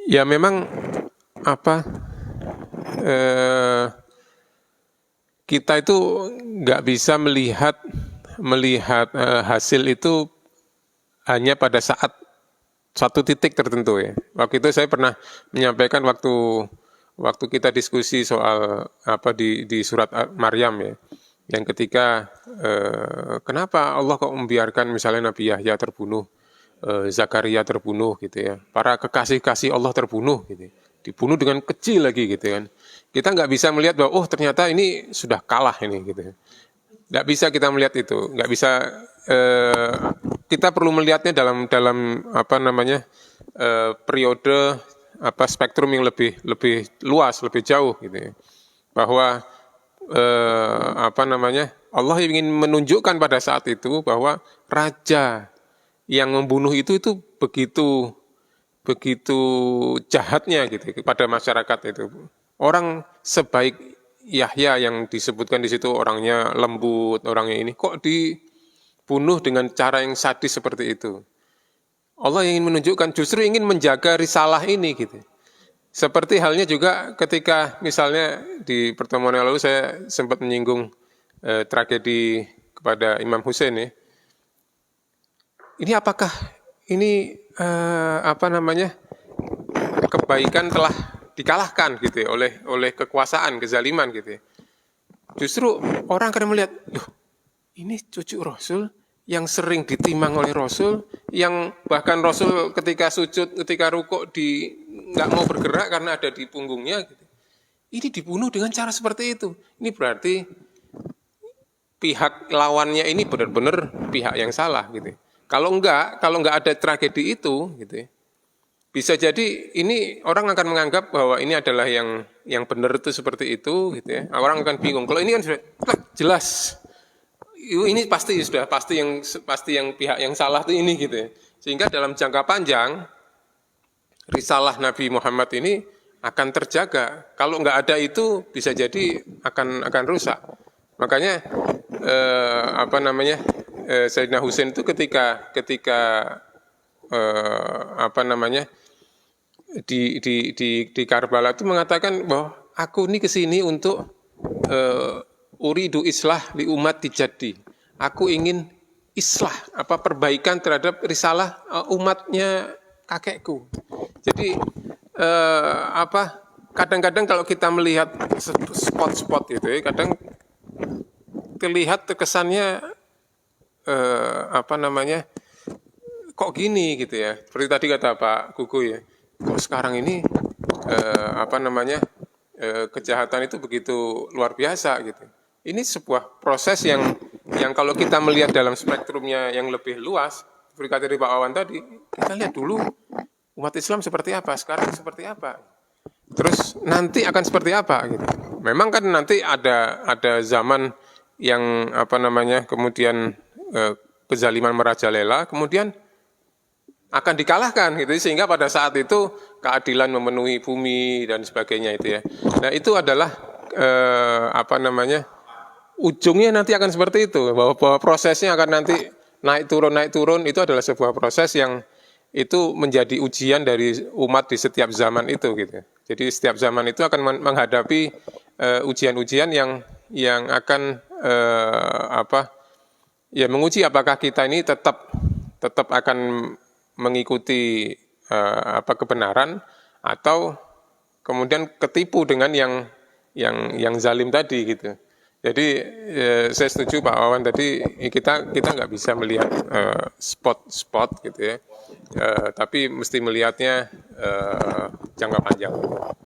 Ya memang apa eh, kita itu nggak bisa melihat melihat hasil itu hanya pada saat satu titik tertentu ya. Waktu itu saya pernah menyampaikan waktu waktu kita diskusi soal apa di surat Maryam ya. Yang ketika kenapa Allah kok membiarkan misalnya Nabi Yahya terbunuh, Zakaria terbunuh gitu ya. Para kekasih-kasih Allah terbunuh gitu. Dibunuh dengan kecil lagi gitu kan. Kita nggak bisa melihat bahwa oh ternyata ini sudah kalah ini gitu. Nggak bisa kita melihat itu, nggak bisa eh, kita perlu melihatnya dalam dalam apa namanya periode apa spektrum yang lebih lebih luas, lebih jauh gitu ya. Bahwa apa namanya Allah ingin menunjukkan pada saat itu bahwa raja yang membunuh itu begitu begitu jahatnya gitu kepada masyarakat itu. Orang sebaik Yahya yang disebutkan di situ orangnya lembut, orangnya ini kok dibunuh dengan cara yang sadis seperti itu. Allah ingin menunjukkan justru ingin menjaga risalah ini gitu. Seperti halnya juga ketika misalnya di pertemuan yang lalu saya sempat menyinggung tragedi kepada Imam Hussein ya. Ini apakah ini apa namanya kebaikan telah dikalahkan gitu ya, oleh kekuasaan, kezaliman gitu ya. Justru orang akan melihat, loh ini cucu Rasul yang sering ditimang oleh Rasul, yang bahkan Rasul ketika sujud, ketika rukuk nggak mau bergerak karena ada di punggungnya. Gitu. Ini dibunuh dengan cara seperti itu. Ini berarti pihak lawannya ini benar-benar pihak yang salah gitu. Kalau nggak ada tragedi itu, gitu, bisa jadi ini orang akan menganggap bahwa ini adalah yang benar itu seperti itu, gitu ya. Orang akan bingung. Kalau ini kan sudah jelas, ini pasti yang pihak yang salah itu ini, gitu ya. Sehingga dalam jangka panjang risalah Nabi Muhammad ini akan terjaga. Kalau nggak ada itu bisa jadi akan rusak. Makanya apa namanya Sayyidina Husain itu ketika apa namanya di Karbala itu mengatakan bahwa aku ini kesini untuk uridu islah li umat dijadi. Aku ingin islah apa perbaikan terhadap risalah umatnya kakekku. Jadi apa kadang-kadang kalau kita melihat spot-spot gitu ya, kadang terlihat terkesannya apa namanya kok gini gitu ya. Seperti tadi kata Pak Kuku ya, kok sekarang ini apa namanya kejahatan itu begitu luar biasa gitu. Ini sebuah proses yang kalau kita melihat dalam spektrumnya yang lebih luas, seperti kata dari Pak Wawan tadi, kita lihat dulu umat Islam seperti apa, sekarang seperti apa, terus nanti akan seperti apa gitu. Memang kan nanti ada zaman yang apa namanya kemudian kezaliman merajalela, kemudian akan dikalahkan gitu sehingga pada saat itu keadilan memenuhi bumi dan sebagainya itu ya. Nah itu adalah apa namanya ujungnya nanti akan seperti itu bahwa prosesnya akan nanti naik turun itu adalah sebuah proses yang itu menjadi ujian dari umat di setiap zaman itu gitu. Jadi setiap zaman itu akan menghadapi ujian-ujian yang akan apa ya menguji apakah kita ini tetap akan mengikuti apa kebenaran atau kemudian ketipu dengan yang zalim tadi gitu. Jadi saya setuju Pak Wawan tadi kita nggak bisa melihat spot-spot gitu ya, tapi mesti melihatnya jangka panjang.